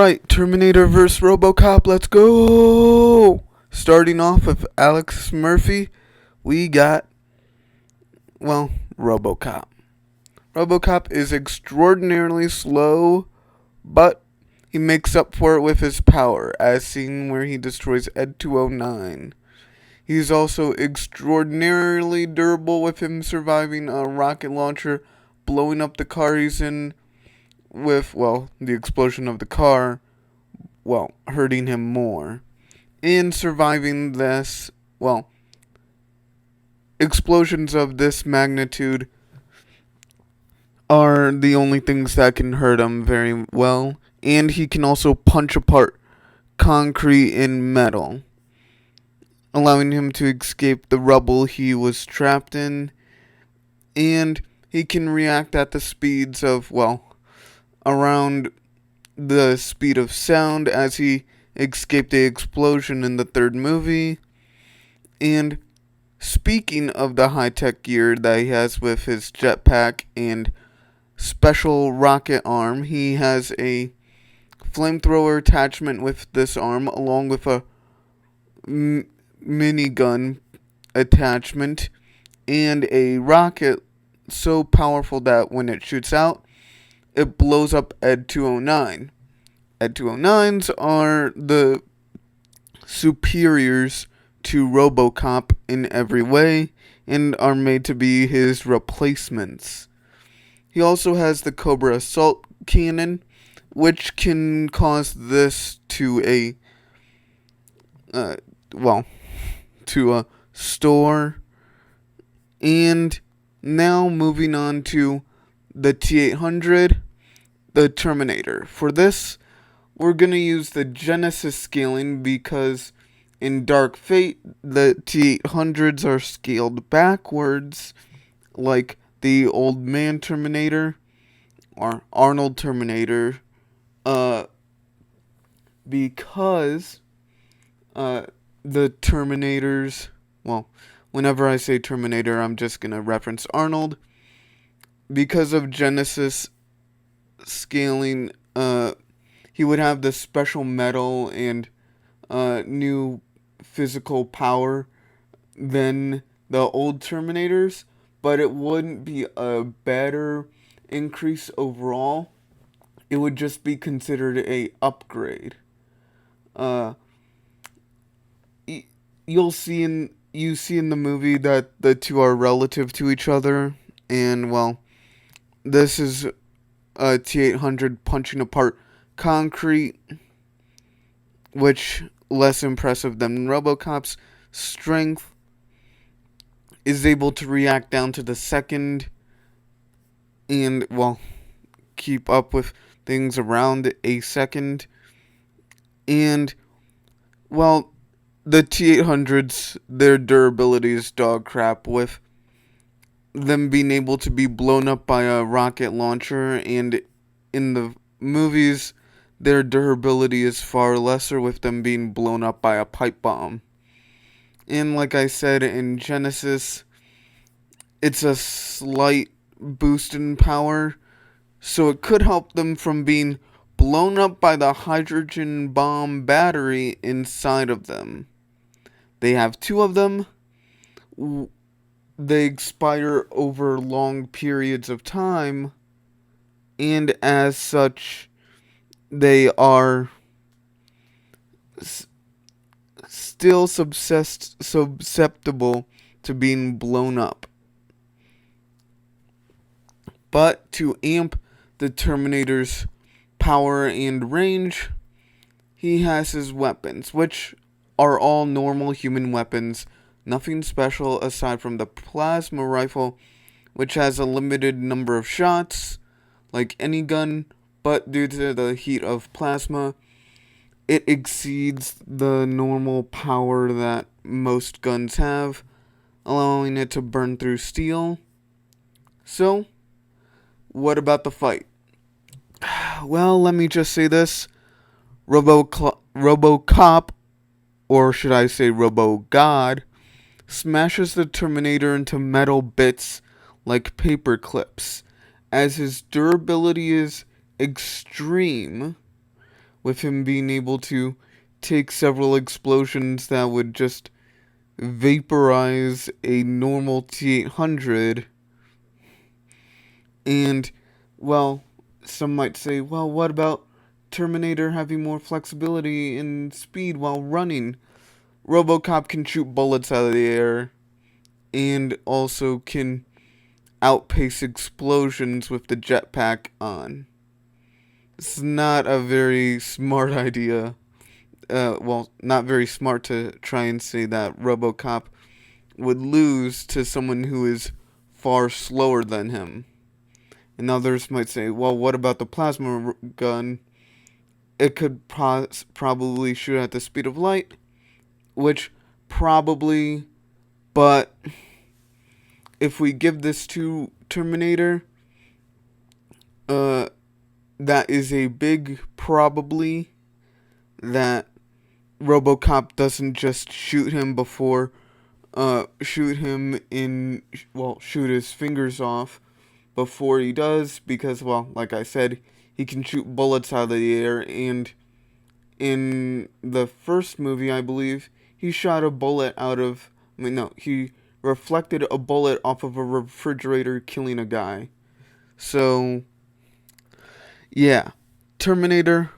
Alright, Terminator vs. Robocop, let's go! Starting off with Alex Murphy, we got, Robocop. Robocop is extraordinarily slow, but he makes up for it with his power, as seen where he destroys Ed 209. He's also extraordinarily durable with him surviving a rocket launcher, blowing up the car he's in with, the explosion of the car, hurting him more. And surviving this, explosions of this magnitude are the only things that can hurt him very well. And he can also punch apart concrete and metal, allowing him to escape the rubble he was trapped in. And he can react at the speeds of, around the speed of sound, as he escaped the explosion in the third movie. And speaking of the high-tech gear that he has with his jetpack and special rocket arm, he has a flamethrower attachment with this arm, along with a minigun attachment, and a rocket so powerful that when it shoots out, it blows up Ed 209. Ed 209s are the superiors to Robocop in every way and are made to be his replacements. He also has the Cobra Assault Cannon, which can cause this to a store. And now moving on to the T-800, the Terminator. For this, we're going to use the Genesis scaling because in Dark Fate, the T-800s are scaled backwards, like the Old Man Terminator, or Arnold Terminator, because the Terminators, whenever I say Terminator, I'm just going to reference Arnold. Because of Genesis scaling, he would have the special metal and new physical power than the old Terminators, but it wouldn't be a better increase overall. It would just be considered a upgrade. You see in the movie that the two are relative to each other, and this is a T-800 punching apart concrete, which less impressive than Robocop's strength, is able to react down to the second and, keep up with things around a second. And, the T-800s, their durability is dog crap, with them being able to be blown up by a rocket launcher, and in the movies, their durability is far lesser, with them being blown up by a pipe bomb. And like I said, in Genesis, it's a slight boost in power, so it could help them from being blown up by the hydrogen bomb battery inside of them. They have two of them. They expire over long periods of time, and as such, they are still susceptible to being blown up. But to amp the Terminator's power and range, he has his weapons, which are all normal human weapons, nothing special aside from the plasma rifle, which has a limited number of shots, like any gun, but due to the heat of plasma, it exceeds the normal power that most guns have, allowing it to burn through steel. So, what about the fight? Let me just say this. Robocop, or should I say Robo-God, smashes the Terminator into metal bits like paper clips, as his durability is extreme, with him being able to take several explosions that would just vaporize a normal T-800. And, well, some might say, well, what about Terminator having more flexibility and speed while running? Robocop can shoot bullets out of the air and also can outpace explosions with the jetpack on. It's not a very smart idea. Well, not very smart to try and say that Robocop would lose to someone who is far slower than him. And others might say, well, what about the plasma gun? It could probably shoot at the speed of light, which probably, but if we give this to Terminator, that is a big probably that RoboCop doesn't just shoot him before, shoot his fingers off before he does, because, well, like I said, he can shoot bullets out of the air, and in the first movie, I believe, he shot a bullet out of, he reflected a bullet off of a refrigerator, killing a guy. So, yeah, Terminator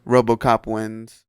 RoboCop wins.